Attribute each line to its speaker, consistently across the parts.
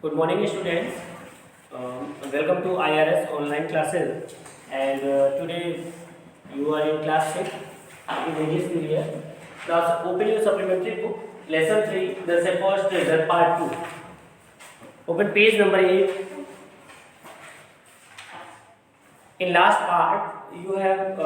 Speaker 1: Good morning, students. Welcome to IRS online classes. And today you are in class 6 in English medium. Now open your supplementary book, lesson 3, the first treasure, part 2. Open page number 8. In last part, you have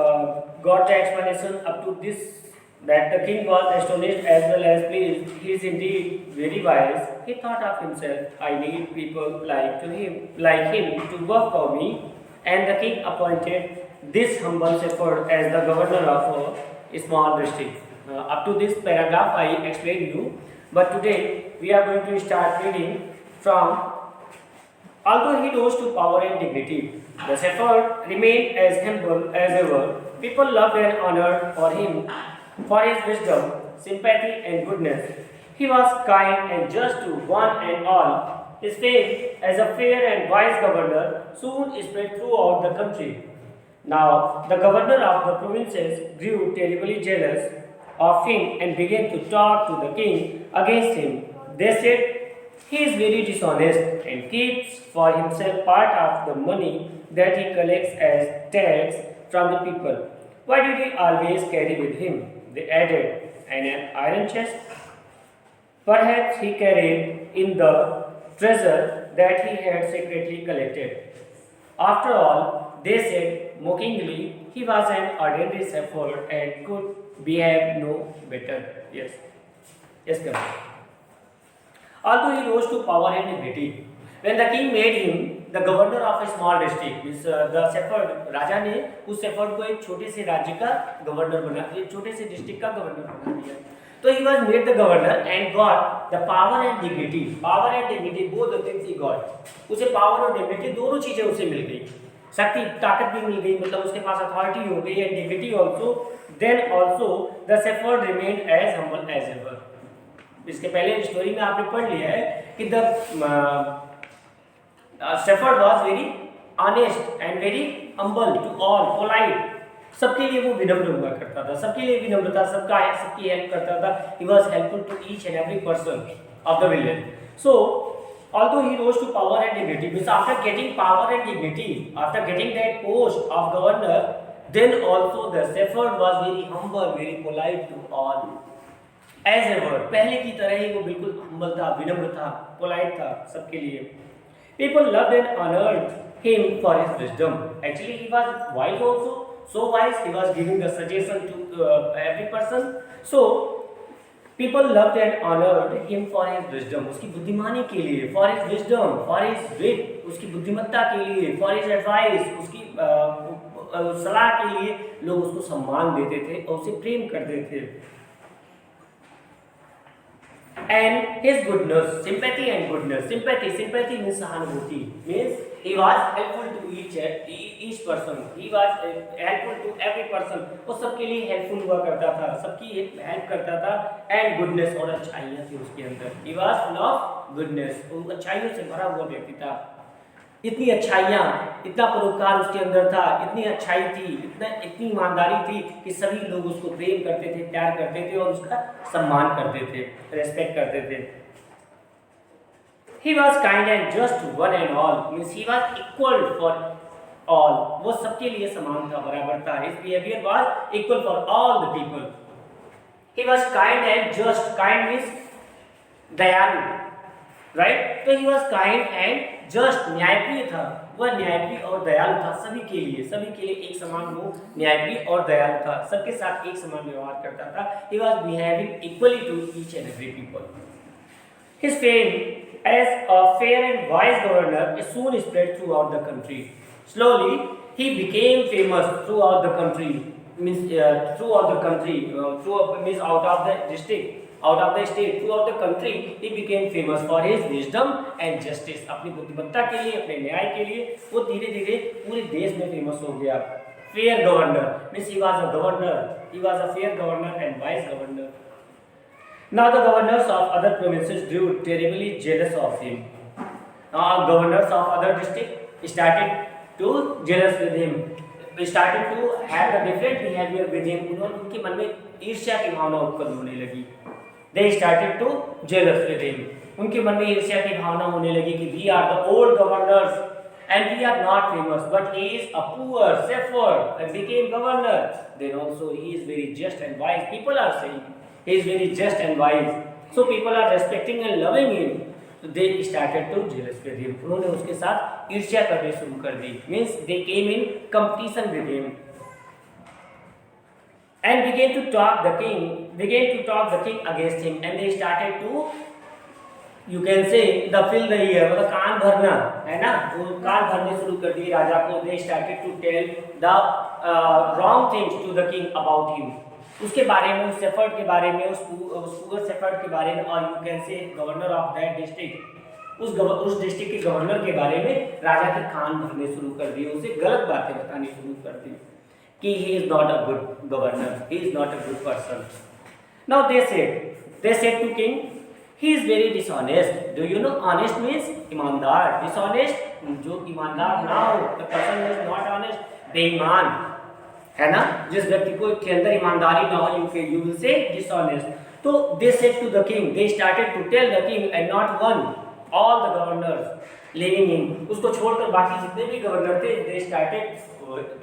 Speaker 1: got the explanation up to this, that the king was astonished as well as pleased. He is indeed very wise. He thought of himself, I need people like him to work for me. And the king appointed this humble shepherd as the governor of a small district. Up to this paragraph I explained you, but today we are going to start reading from. Although he rose to power and dignity, the shepherd remained as humble as ever. People loved and honored for him for his wisdom, sympathy, and goodness. He was kind and just to one and all. His fame as a fair and wise governor soon spread throughout the country. Now, the governor of the provinces grew terribly jealous of him and began to talk to the king against him. They said, he is very dishonest and keeps for himself part of the money that he collects as tax from the people. Why did he always carry with him? They added, an iron chest? Perhaps he carried in the treasure that he had secretly collected. After all, they said mockingly, he was an ordinary shepherd and could behave no better. Yes, come. Although he rose to power and dignity, when the king made him the governor of a small district, the shepherd राजा ने उस shepherd को एक छोटे से राज्य का governor बना, एक छोटे से डिस्ट्रिक्ट का गवर्नर बना दिया. तो he was made the governor and got the power and dignity. Power and dignity, both the things he got. उसे power और dignity दोनों चीजें उसे मिल गई. शक्ति, ताकत भी मिल गई, मतलब उसके पास authority हो गई and dignity also. Then also the shepherd remained as humble as ever. इसके पहले स्टोरी में आपने पढ़ लिया है कि the shepherd was very honest and very humble to all, polite. सबके लिए वो विनम्र हुआ करता था, सबके लिए विनम्रता, सबकी हेल्प करता था. He was helpful to each and every person of the village. So although he rose to power and dignity, means after getting power and dignity, after getting that post of governor, then also the shepherd was very humble, very polite to all. As ever, पहले की तरह ही वो बिल्कुल humble था, विनम्र था, polite था सबके लिए. People loved and honoured him for his wisdom. Actually he was wise also, so wise he was giving the suggestion to every person. So people loved and honoured him for his wisdom, उसकी बुद्धिमानी के लिए, for his wisdom, for his wit, उसकी बुद्धिमत्ता के लिए, for his advice, उसकी सलाह के लिए लोग उसको सम्मान देते थे और उसे प्रेम करते थे. And his goodness, sympathy and goodness. Sympathy means सहानुभूति, means he was helpful to each person. He was helpful to every person. वो सबके लिए helpful हुआ करता था, सबकी help करता था. And goodness, और अच्छाइयाँ थी उसके अंदर. He was full of goodness. वो अच्छाइयों से भरा हुआ व्यक्ति था. इतनी अच्छाइयाँ, इतना परोपकार उसके अंदर था, इतनी अच्छाई थी, इतनी ईमानदारी थी कि सभी लोग उसको प्रेम करते थे, प्यार करते थे और उसका सम्मान करते थे, रेस्पेक्ट करते थे. He was kind and just to one and all, means he was equal for all. वो सबके लिए समान था, बराबर था. His behavior was equal for all the people. He was kind and just. Kind means दयालु, राइट. तो he was kind and just, न्यायप्रिय था. वह न्यायप्रिय और दयालु था सभी के लिए एक समान वो न्यायप्रिय और दयालु था, सबके साथ एक समान व्यवहार करता था. He was behaving equally to each and every people. His fame as a fair and wise governor soon spread throughout the country. Slowly he became famous throughout the country, means out of the district, out of the state, throughout the country. He became famous for his wisdom and justice. अपनी बुद्धिमत्ता के लिए, अपने न्याय के लिए वो धीरे धीरे पूरे देश में फेमस हो गया. Fair governor means he was a governor, he was a fair governor and wise governor. Now the governors of other provinces grew terribly jealous of him. Now governors of other districts started to jealous with him, started to have a different behavior with him. उनके मन में ईर्ष्या की भावना उत्पन्न होने लगी. They started to jealous with him. उनके मन में ईर्ष्या की भावना होने लगी कि we are the old governors and we are not famous, but he is a poor shepherd and became governor. Then also he is very just and wise. People are saying he is very just and wise. So people are respecting and loving him. So they started to jealous with him. उन्होंने उसके साथ ईर्ष्या करनी शुरू कर दी. Means they came in competition with him. And began to talk the king against him, and they started to, you can say, the fill the ear, मतलब कान भरना है ना, वो कान भरने शुरू कर दिए राजा को. They started to tell the wrong things to the king about him. उसके बारे में, उस शेफर्ड के बारे में, उस पुअर शेफर्ड के बारे में, और you can say governor of that district, उस डिस्ट्रिक्ट के गवर्नर के बारे में राजा के कान भरने शुरू कर दिए, उसे गलत बातें बतानी शुरू कर दी कि he is not a good governor, he is not a good person. Now they said to king, he is very dishonest. Do you know honest means ईमानदार, dishonest जो ईमानदार ना हो, the person is not honest, बेईमान है ना, जिस व्यक्ति को के अंदर ईमानदारी ना हो, you will say dishonest. तो they said to the king, they started to tell the king, and not one, all the governors living in, उसको छोड़कर बाकी जितने भी गवर्नर थे, they started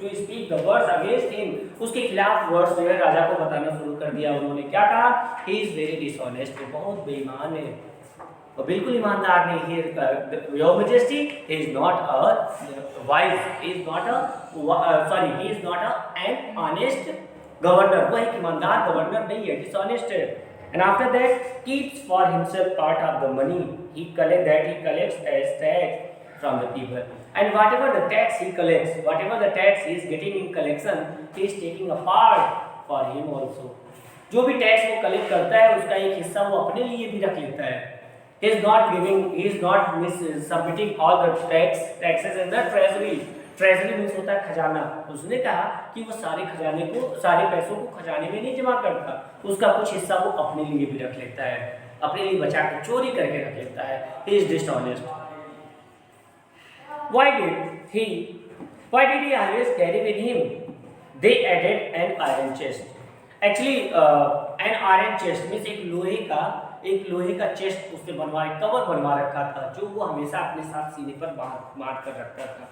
Speaker 1: to speak the words against him, उसके खिलाफ words जो है राजा को बताना शुरू कर दिया. उन्होंने क्या कहा? he is very dishonest, वो बहुत बेईमान है, वो बिल्कुल ईमानदार नहीं है. your majesty, he is not a wise, he is not an honest governor, वो एक ईमानदार गवर्नर नहीं है, dishonest है. And after that, keeps for himself part of the money he collects as tax from the people. And whatever the tax he collects, whatever the tax he is getting in collection, he is taking a part for him also. जो भी tax वो collect करता है, उसका एक हिस्सा वो अपने लिए भी रख लेता है. He is not submitting all the taxes in the treasury. Treasury means होता है खजाना. उसने कहा कि वो सारे पैसों को खजाने में नहीं जमा करता, उसका कुछ हिस्सा वो अपने लिए भी रख लेता है, अपने लिए बचा कर चोरी करके रख लेता है. He is dishonest. Why did he always carry with him? They added an iron chest. Actually, an iron chest means एक लोहे का चेस्ट उसने कवर बनवा रखा था, जो वो हमेशा अपने साथ सीने पर बांध कर रखता था.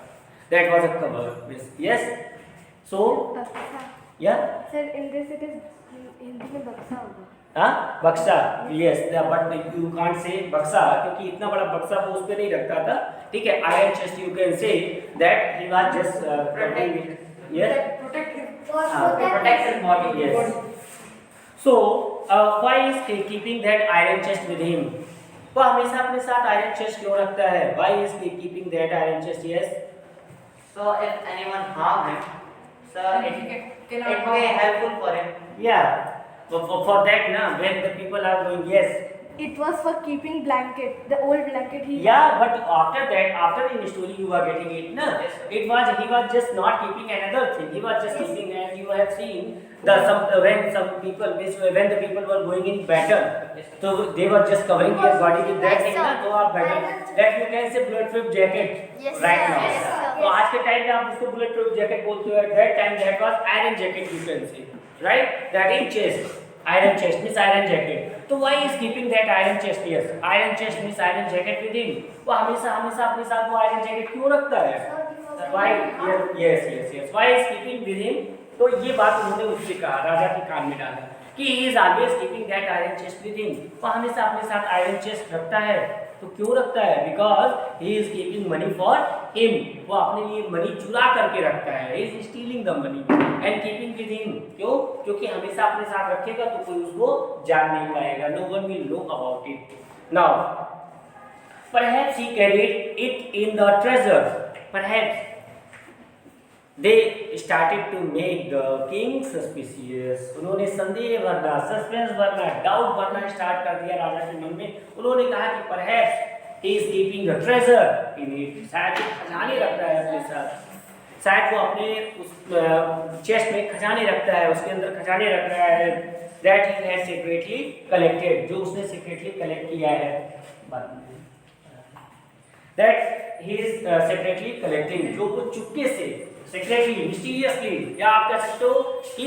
Speaker 1: That was a cover. Yes. So. Yeah.
Speaker 2: Sir, in this it is Hindi में बक्सा होगा.
Speaker 1: हाँ, बक्सा. Yes, but you can't say बक्सा क्योंकि इतना बड़ा बक्सा वो उस पे नहीं रखता था. ठीक है. Iron chest you can say that he was just protecting it. Yes. Protect his body. Yes. So why is he keeping that iron chest with him? वो हमेशा अपने साथ iron chest क्यों रखता है? Why is he keeping that iron chest? Yes.
Speaker 3: So if anyone harm him, so it will be helpful for him.
Speaker 1: Yeah. For that, na, when the people are going, yes.
Speaker 2: It was for keeping blanket, the old blanket he.
Speaker 1: Yeah, but after in the story you are getting it, na.
Speaker 3: Yes,
Speaker 1: He was just not keeping another thing. He was just keeping, as you have seen, when the people were going in battle, so they were just covering their body with that thing, na. So आप battle, that you can say bulletproof jacket.
Speaker 2: Yes,
Speaker 1: right
Speaker 2: sir.
Speaker 1: now.
Speaker 2: Yes, sir.
Speaker 1: तो आज के time में आप उसको bulletproof jacket बोलते हो. At that time that was iron jacket you can say, right? That in chest. Iron chest means iron jacket. तो why is keeping that iron chest? Yes, iron chest means iron jacket with him. वो हमेशा अपने साथ वो iron jacket क्यों रखता है? Why? Yes. Why is keeping with him? तो ये बात उन्होंने उससे कहा, राजा के कान में डाला कि he is always keeping that iron chest with him. वो हमेशा अपने साथ iron chest रखता है. तो क्यों रखता है? Because he is keeping money for him. वो अपने लिए मनी चुरा करके रखता है. He is stealing the money and keeping with him. क्यों? क्योंकि हमेशा अपने साथ रखेगा तो कोई उसको जान नहीं पाएगा. No one will know about it. Now, perhaps he carried it in the treasure. Perhaps they started to make the king suspicious. उन्होंने संदेह भरना, सस्पेंस भरना, डाउट भरना स्टार्ट कर दिया राजा के मन में. उन्होंने कहा कि perhaps he is keeping the treasure in it. शायद खजाने रखता है अपने साथ. शायद वो अपने उस चेस्ट में खजाने रखता है, उसके अंदर खजाने रख रहा है. That he has secretly collected, जो उसने secretly collect किया है. That he is secretly collecting, जो वो चुपके से secretly, mysteriously, या आप कह सकते हो कि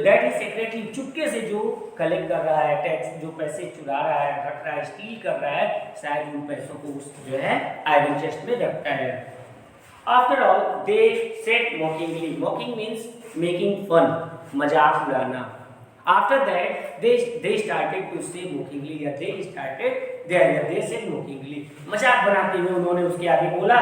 Speaker 1: that is secretly, चुपके से जो कलेक्ट कर रहा है टैक्स, जो पैसे चुरा रहा है, रख रहा है, स्टील कर रहा है, शायद उन पैसों को उस जो है आयरन चेस्ट में रखता है. After all, they said mockingly. Mocking means making fun, मजाक उड़ाना. After that, they started to say mockingly, या they said mockingly. मजाक बनाते हुए उन्होंने उसके आगे बोला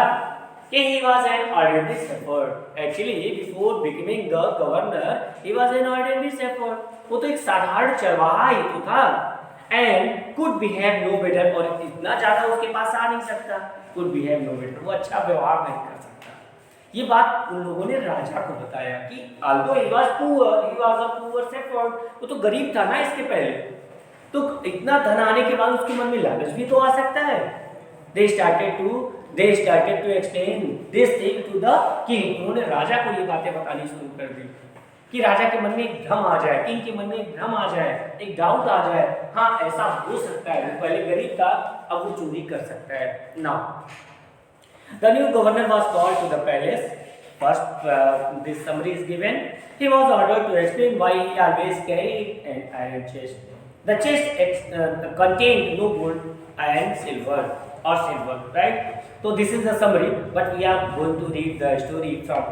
Speaker 1: कि he was an ordinary shepherd. Actually, before becoming the governor, he was an ordinary shepherd. वो तो एक साधारण चरवाहा ही तो था. And could behave no better, और इतना ज़्यादा उसके पास आ नहीं सकता. Could behave no better. वो अच्छा व्यवहार नहीं कर सकता. ये बात उन लोगों ने राजा को बताया कि although he was poor, he was a poor shepherd. वो तो गरीब था ना इसके पहले. तो इतना धन आने के बाद उसके मन में लालच भी तो आ सकता है. They started to explain this thing to the king. उन्होंने राजा को ये बातें बतानी शुरू कर दी कि राजा के मन में एक भ्रम आ जाए, किंग के मन में एक भ्रम आ जाए, एक डाउट आ जाए. हाँ, ऐसा हो सकता है, वो पहले गरीब था, अब वो चोरी कर सकता है. Now, the new governor was called to the palace. First, this summary is given. He was ordered to explain why he always carried an iron chest. The chest contained no gold and silver, right? So this is the summary, but we are going to read the story from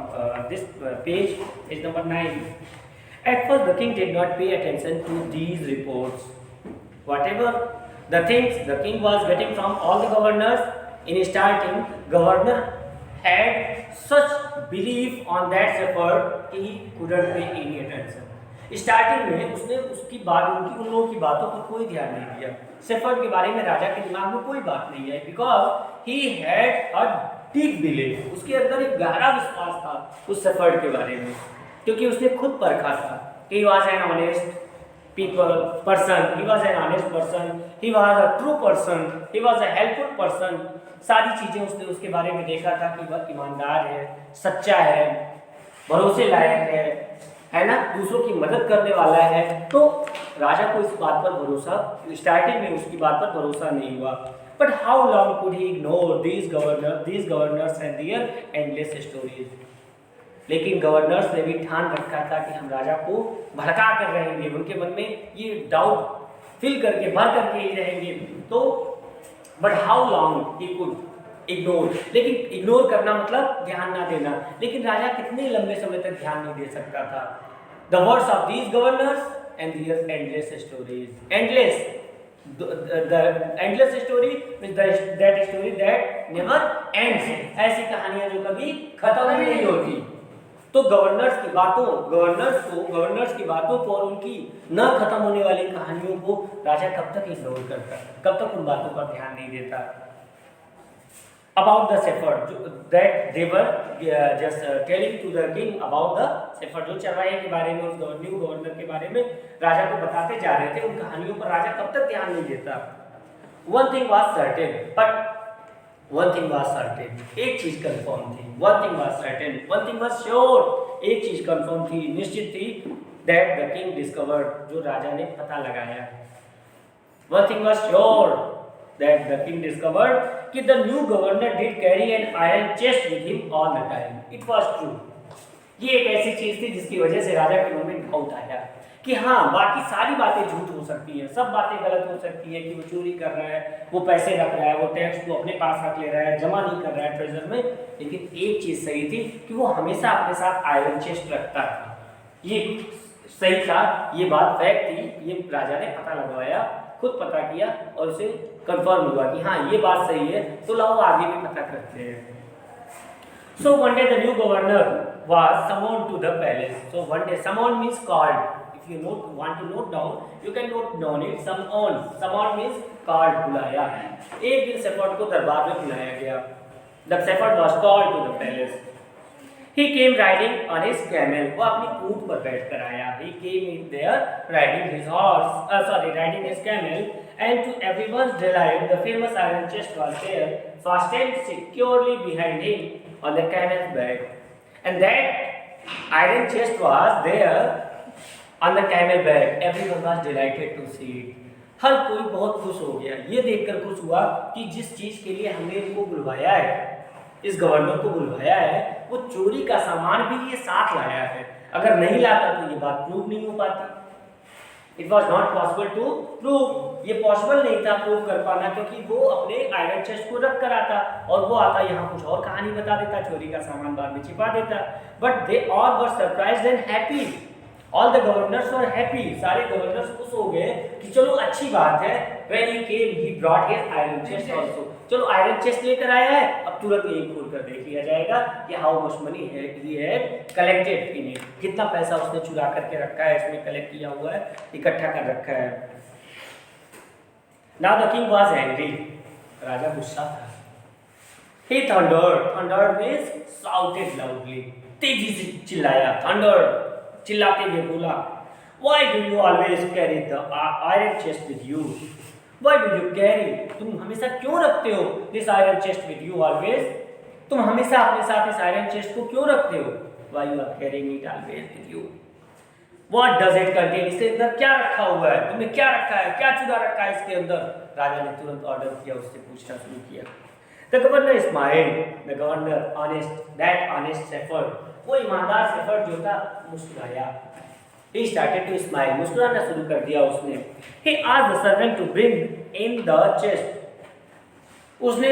Speaker 1: this page number 9. At first, the king did not pay attention to these reports. Whatever the things the king was getting from all the governors, in starting, governor had such belief on that shepherd कि he couldn't pay any attention. Starting में उसने उसकी बात, उन लोगों की बातों पर कोई ध्यान नहीं दिया. शेफर्ड के बारे में राजा के दिमाग में कोई बात नहीं आई, because he had a deep belief. उसके अंदर एक गहरा विश्वास था उस शेफर्ड के बारे में, क्योंकि उसने खुद परखा था कि he was an honest person, he was an honest person, he was a true person, he was a helpful person. सारी चीज़ें उसने उसके बारे में देखा था कि वह ईमानदार है, सच्चा है, भरोसे लायक है ना, दूसरों की मदद करने वाला है. तो राजा को इस बात पर भरोसा, स्टार्टिंग में उसकी बात पर भरोसा नहीं हुआ. But how long could he ignore these governors and their endless stories. लेकिन गवर्नर्स ने भी ठान रखा था कि हम राजा को भड़का कर रहेंगे, उनके मन में ये डाउट फिल करके भर करके ही रहेंगे. तो but how long he could ignore, लेकिन इग्नोर करना मतलब ध्यान ना देना. लेकिन राजा कितने लंबे समय तक ध्यान नहीं दे सकता था. The words of these governors and their endless stories. Endless, the endless story means that story that never ends. ऐसी कहानियां जो कभी खत्म ही नहीं होती. तो गवर्नर्स की बातों को और उनकी न खत्म होने वाली कहानियों को राजा कब तक इग्नोर करता, कब तक उन बातों पर ध्यान नहीं देता. About the shepherd, that they were just telling to the king about the shepherd, जो चरवाहे के बारे में, उस न्यू गवर्नर के बारे में राजा को बताते जा रहे थे. उन कहानियों पर राजा कब तक ध्यान नहीं देता. One thing was certain, एक चीज कंफर्म थी. One thing was sure, एक चीज कंफर्म थी, निश्चित थी. That the king discovered, जो राजा ने पता लगाया. One thing was sure, that the king discovered कि the new governor did carry an iron chest with him all the time. It was true. ये एक ऐसी चीज थी जिसकी वजह से राजा के मन में डाउट आया कि हाँ, बाकी सारी बातें झूठ हो सकती है, सब बातें गलत हो सकती है कि वो चोरी कर रहा है, वो पैसे रख रहा है, वो टैक्स को अपने पास रख ले रहा है, जमा नहीं कर रहा है ट्रेजर में. लेकिन एक चीज सही थी कि वो हमेशा अपने साथ आयरन चेस्ट रखता था. ये सही था, ये बात फैक्ट थी. ये राजा ने पता लगवाया, खुद पता किया और उसे कंफर्म हुआ कि हाँ, ये बात सही है. तो लाओ आगे भी पता करते हैं. So one day the new governor was summoned to the palace. So one day, summoned means called. If you want to note down, you can note down it. Summoned means called, बुलाया. एक दिन shepherd को दरबार में बुलाया गया. The shepherd was called to the palace. He came riding on his camel. वो अपनी ऊँट पर बैठकर आया. He came in there riding his camel, and to everyone's delight, the famous iron chest was there, fastened securely behind him on the camel's back. And that iron chest was there on the camel back. Everyone was delighted to see it. हर कोई बहुत खुश हो गया, ये देखकर खुश हुआ कि जिस चीज के लिए हमने इनको बुलवाया है, इस गवर्नर को बुलवाया है वो चोरी का सामान भी ये साथ लाया है। अगर नहीं लाता तो ये बात प्रूव नहीं हो पाती। It was not possible to prove, ये पॉसिबल नहीं था प्रूव कर पाना, क्योंकि वो अपने आयरन चेस्ट को रख कर आता और वो आता यहाँ कुछ और कहानी बता देता, चोरी का सामान बाद में छिपा देता। But they all were surprised and happy, all the governors were happy, सारे गवर्नर्स खुश हो गए कि चलो अच्छी बात है। When he came he brought his iron chest also, चलो आयरन चेस्ट लेकर आया है, अब तुरंत यही खोल कर देख लिया जाएगा कि हाउ मच मनी है he had collected in it, कितना पैसा उसने चुरा करके रखा है, इसमें कलेक्ट किया हुआ है, इकट्ठा कर रखा है। Now the king was angry, राजा गुस्सा था। He thundered, thundered means shouted loudly, तेजी से चिल्लाया, थंडर्ड चिल्लाते हुए बोला, Why do you always carry the iron chest with you? Why do you carry? तुम हमेशा क्यों रखते हो this iron chest with you always? तुम हमेशा अपने साथ इस iron chest को क्यों रखते हो? Why you are carrying it always with you? What does it contain? इसके अंदर क्या रखा हुआ है? तुमने क्या रखा है? क्या चुरा रखा है इसके अंदर? राजा ने तुरंत ऑर्डर किया, उससे पूछना शुरू किया। The governor smiled. The governor honest shepherd, वो ईमानदार शेफर्ड जो था मुस्कुराया। He started to smile. मुस्कुराना शुरू कर दिया उसने। He asked the servant to bring in the chest. उसने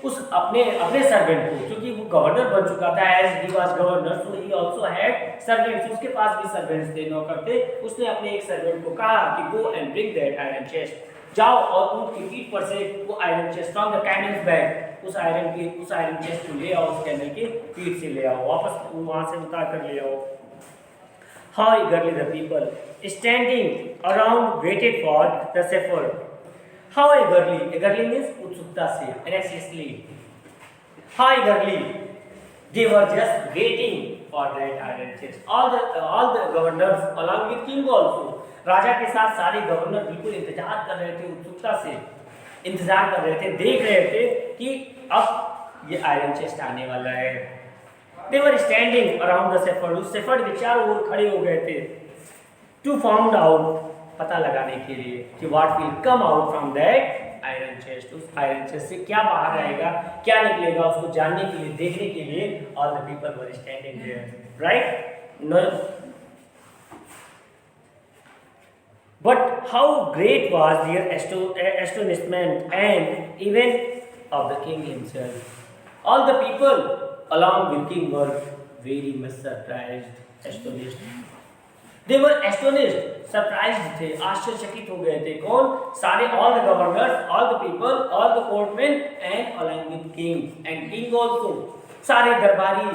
Speaker 1: उस अपने सर्वेंट को, क्योंकि वो गवर्नर बन चुका था, as he was governor, so he also had servants. उसके पास भी सर्वेंट्स थे, नौकर थे। उसने अपने एक सर्वेंट को कहा कि go and bring that iron chest. जाओ और उनकी पीठ पर से वो iron chest from the canals bag, उस आयरन चेस्ट को ले आओ, उस कैनल के पीठ से ले आओ, वापस वहां से उतार कर ले आओ। How eagerly the people standing around waited for the shepherd. How eagerly? Eagerly means उत्सुकता से, anxiously. How eagerly they were just waiting for that iron chest. All the governors along with king also. राजा के साथ सारे governor बिल्कुल इंतजार कर रहे थे, उत्सुकता से इंतजार कर रहे थे, देख रहे थे कि अब ये आयरन चेस्ट आने वाला है। They were standing around the shepherd. उस shepherd के चारों ओर खड़े हो गए थे। To find out, पता लगाने के लिए कि what will come out from that iron chest. उस iron chest से क्या बाहर आएगा, क्या निकलेगा, उसको जानने के लिए, देखने के लिए all the people were standing there, right? No. But how great was their astonishment and even of the king himself. All the people along with king were very much surprised, astonished. They were astonished, surprised थे, आश्चर्यचकित हो गए थे। कौन? सारे all the governors, all the people, all the courtmen and along with king and king also. सारे दरबारी,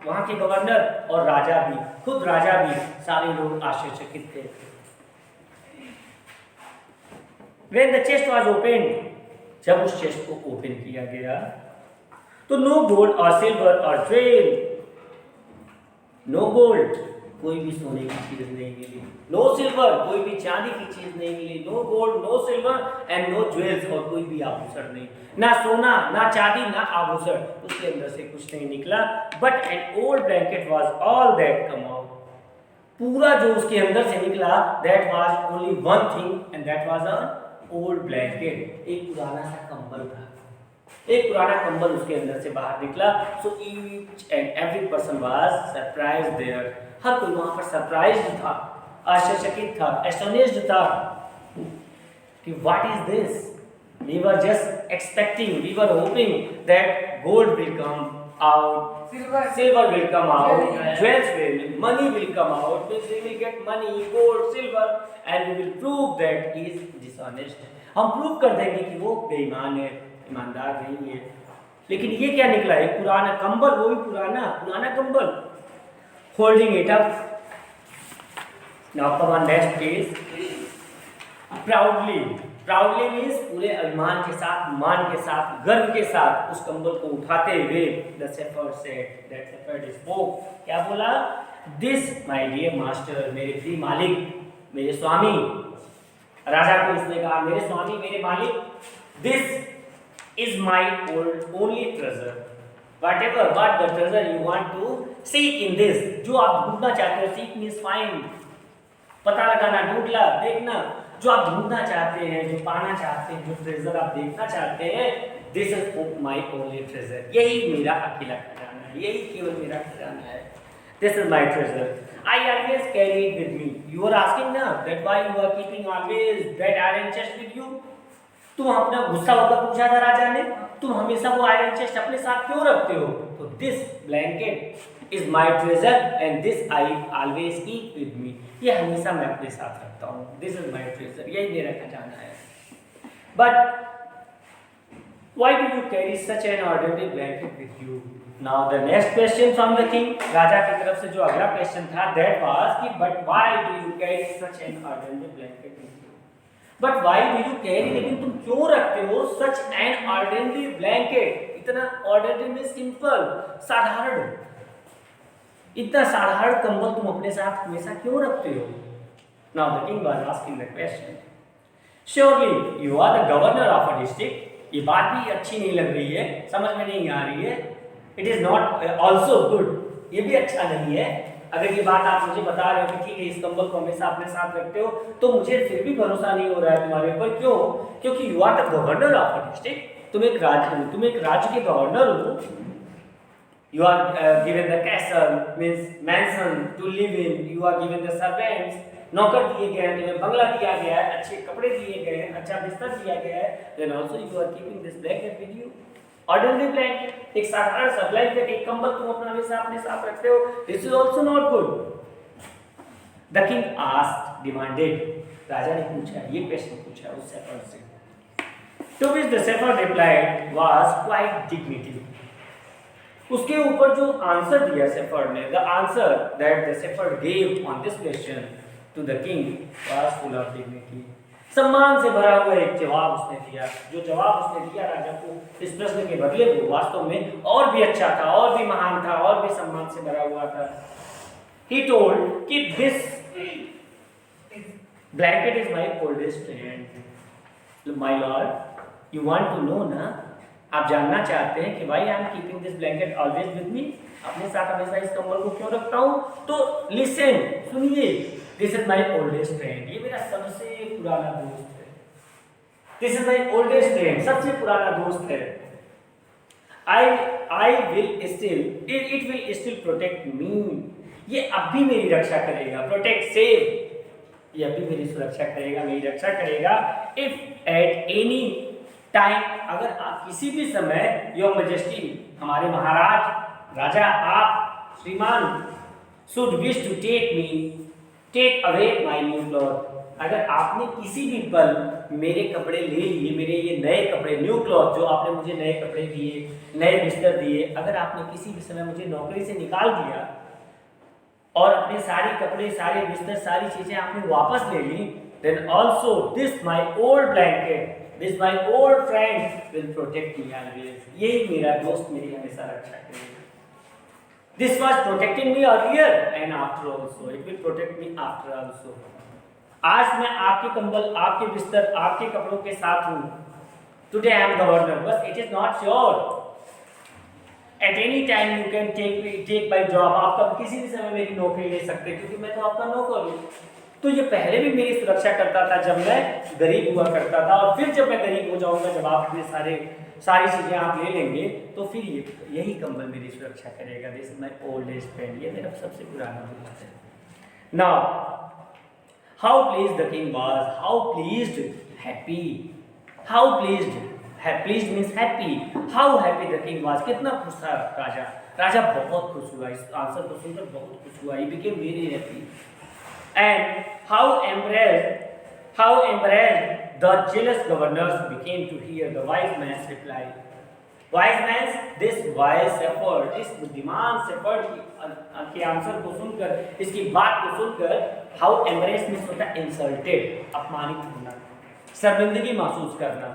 Speaker 1: वहाँ के गवर्नर और राजा भी, खुद राजा भी, सारे लोग आश्चर्यचकित थे। When the chest was opened, जब उस चेस्ट को ओपन किया गया तो नो गोल्ड और सिल्वर और ज्वेल, नो गोल्ड कोई भी सोने की चीज नहीं मिली, नो सिल्वर कोई भी चांदी की चीज नहीं मिली, no gold no silver and no jewels और कोई भी आभूषण नहीं, ना सोना ना चांदी ना आभूषण, उसके अंदर से कुछ नहीं निकला। But an old blanket was all that come out, पूरा जो उसके अंदर से निकला that was only one thing and that was a old blanket, एक पुराना सा कंबल था, एक पुराना कंबल उसके अंदर से बाहर निकला। So each and every person was surprised there, हर कोई वहां पर सरप्राइज्ड था, आश्चर्यचकित था, एस्टोनिश्ड था कि what is this. We were just expecting, we were hoping that gold will come out, silver will come out, jewels will, money will come out, we will get money, gold, silver, and we will prove that he is dishonest. हम prove कर देंगे कि वो बेईमान है, ईमानदार नहीं है। लेकिन ये क्या निकला? एक पुराना कंबल, वो भी पुराना कंबल। Holding it up. Now come on next please. Proudly. Proudly means पूरे अभिमान के साथ, मान के साथ, गर्व के साथ उस कंबल को उठाते हुए the shepherd said, that shepherd spoke, क्या बोला? This my dear master, मेरे प्रिय मालिक, मेरे स्वामी, राजा को उसने कहा मेरे स्वामी, मेरे मालिक, this is my only treasure, whatever what the treasure you want to seek in this, जो आप ढूंढना चाहते हो, seek means find, पता लगाना, ढूंढना, देखना, जो आप ढूंढना चाहते हैं, जो पाना चाहते हैं, जो ट्रेजर आप देखना चाहते हैं, this is my only treasure, यही मेरा अकेला खजाना है, यही केवल मेरा खजाना है। This is my treasure, I always carry it with me. You are asking ना that why you are keeping always that iron chest with you. तुम अपना गुस्सा होकर पूछा था राजा ने, तुम हमेशा वो आयरन चेस्ट अपने साथ क्यों रखते हो? तो this blanket is my treasure and this I always keep with me, ये हमेशा मैं अपने साथ रखता हूँ। दिस इज माय ट्रेजर, यही मेरा खजाना है। But why do you carry such an ordinary blanket with you? Now the next question from the king, राजा की तरफ से जो अगला क्वेश्चन था दैट वाज कि but why do you carry such an ordinary blanket with you? But why do you carry, लेकिन तुम क्यों रखते हो सच एन ऑर्डिनरी ब्लैंकेट? इतना ऑर्डिनरी में सिंपल, साधारण, इतना साधारण कंबल तुम अपने साथ हमेशा क्यों रखते हो? Now the king was asking the question, surely you are the governor of a district. ये बात भी अच्छी नहीं लग रही है, समझ में नहीं आ रही है। It is not also good, ये भी अच्छा नहीं है। अगर ये बात आप मुझे बता रहे हो कि ठीक है इस कंबल को हमेशा अपने साथ रखते हो, तो मुझे फिर भी भरोसा नहीं हो रहा है तुम्हारे ऊपर। क्यों? क्योंकि you are the governor of a district, तुम एक राज्य के गवर्नर हो। You are given the castle means mansion to live in, you are given the servants, नौकर दिए गए हैं, तुम्हें बंगला दिया गया है, अच्छे कपड़े दिए गए हैं, अच्छा बिस्तर दिया गया है। Then also you are keeping this blanket with you, ordinary blanket, एक साधारण सा ब्लैंकेट, एक कंबल तुम अपने साथ रखते हो। This is also not good. The king asked, demanded, राजा ने पूछा, ये प्रश्न पूछा उस शेफर्ड से। To which the shepherd replied was quite dignity. उसके ऊपर जो आंसर दिया शेफर्ड ने, the answer that the shepherd gave on this question to the king was full of dignity. सम्मान से भरा हुआ एक जवाब उसने दिया। जो जवाब उसने दिया राजा को इस प्रश्न के बदले वो वास्तव में और भी अच्छा था, और भी महान था, और भी सम्मान से भरा हुआ था। He told कि this blanket is my oldest friend. My lord, you want to know ना? आप जानना चाहते हैं कि भाई I am keeping this blanket always with me, अपने साथ हमेशा इस कंबल को क्यों रखता हूँ? तो लिसन, सुनिए, this is my oldest friend, ये मेरा सबसे पुराना दोस्त है। This is my oldest friend, सबसे पुराना दोस्त है। I will still, it will still protect me, ये अब भी मेरी रक्षा करेगा। प्रोटेक्ट, सेव, ये अब भी मेरी सुरक्षा करेगा, मेरी रक्षा करेगा। इफ एट एनी टाइम, अगर आप किसी भी समय, योर मैजेस्टी, हमारे महाराज, राजा, आप श्रीमान, should wish to take away my new cloth, अगर आपने किसी भी पल मेरे कपड़े ले लिए, मेरे ये नए कपड़े, न्यू क्लॉथ, जो आपने मुझे नए कपड़े दिए, नए बिस्तर दिए, अगर आपने किसी भी समय मुझे नौकरी से निकाल दिया और अपने सारे कपड़े, सारे बिस्तर, सारी चीजें आपने वापस ले ली, then also this my old blanket, this my old friend will protect me always, यही मेरा दोस्त मेरी हमेशा रक्षा करेगा। This was protecting me earlier and after also, it will protect me after also. आज मैं आपके कंबल, आपके बिस्तर, आपके कपड़ों के साथ हूँ। Today I am governor, but it is not sure. At any time you can take my job. आप कब किसी भी समय मेरी नौकरी ले सकते हैं, क्योंकि मैं तो आपका नौकर हूँ। तो ये पहले भी मेरी सुरक्षा करता था जब मैं गरीब हुआ करता था, और फिर जब मैं गरीब हो जाऊंगा, जब आप अपने सारी चीजें आप ले लेंगे, तो फिर यही कंबल मेरी सुरक्षा करेगा। This is my oldest friend, ये मेरा सबसे पुराना दोस्त है। Now how pleased the king was, how pleased, happy, how pleased, pleased means happy, how happy the king was, कितना खुश था राजा। राजा बहुत खुश हुआ, इस आंसर को सुनकर बहुत खुश हुआ। He became very happy. And how embarrassed the jealous governors became to hear the wise man's reply. Wise man's, this wise shepherd, इस बुद्धिमान shepherd के आंसर को सुनकर, इसकी बात को सुनकर, how embarrassed मीन्स होता है insulted, अपमानित होना, शर्मिंदगी महसूस करना।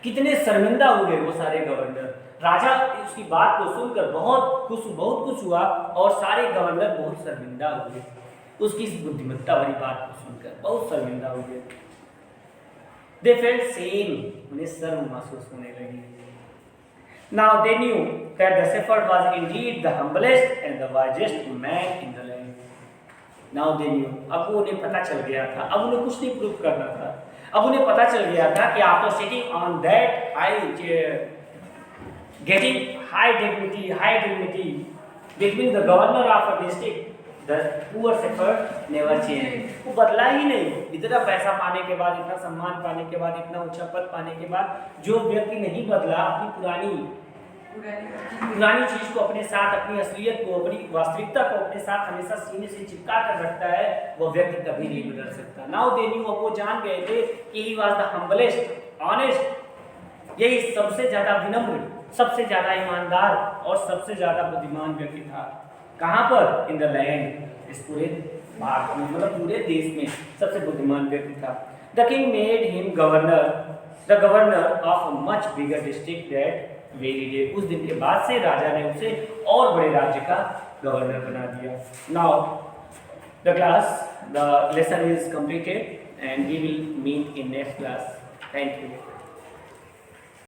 Speaker 1: कितने शर्मिंदा हुए वो सारे गवर्नर। राजा उसकी बात को सुनकर बहुत खुश हुआ, और सारे गवर्नर बहुत शर्मिंदा हुए। उसकी इस बुद्धिमत्ता वाली बात को सुनकर बहुत शर्मिंदा हो गए। They felt shame, उन्हें शर्म महसूस होने लगी। Now they knew that the shepherd was indeed the humblest and the wisest man in the land. Now they knew, अब उन्हें पता चल गया था, अब उन्हें कुछ नहीं प्रूव करना था। अब उन्हें पता चल गया था कि after sitting on that high chair, getting high dignity between the governor of a district, the poor shepherd never changed. वो बदला ही नहीं। इतना पैसा पाने के बाद, इतना सम्मान पाने के बाद, इतना ऊंचा पद पाने के बाद, जो व्यक्ति नहीं बदला, अपनी पुरानी चीज को अपने साथ, अपनी असलियत को, अपनी वास्तविकता को अपने साथ हमेशा सीने से चिपका कर रखता है, वो व्यक्ति कभी नहीं बदल सकता। नाउ दे न्यू, वो जान गए थे कि he was the humblest, honest, यही सबसे ज्यादा विनम्र, सबसे ज्यादा ईमानदार और सबसे ज्यादा बुद्धिमान व्यक्ति था। कहाँ पर? इन द लैंड, इस पूरे भारत में, मतलब पूरे देश में सबसे बुद्धिमान व्यक्ति था। The king made him governor, the governor of a much bigger district that very day. उस दिन के बाद से राजा ने उसे और बड़े राज्य का गवर्नर बना दिया। Now the class, the lesson is completed and we will meet in next class. Thank you.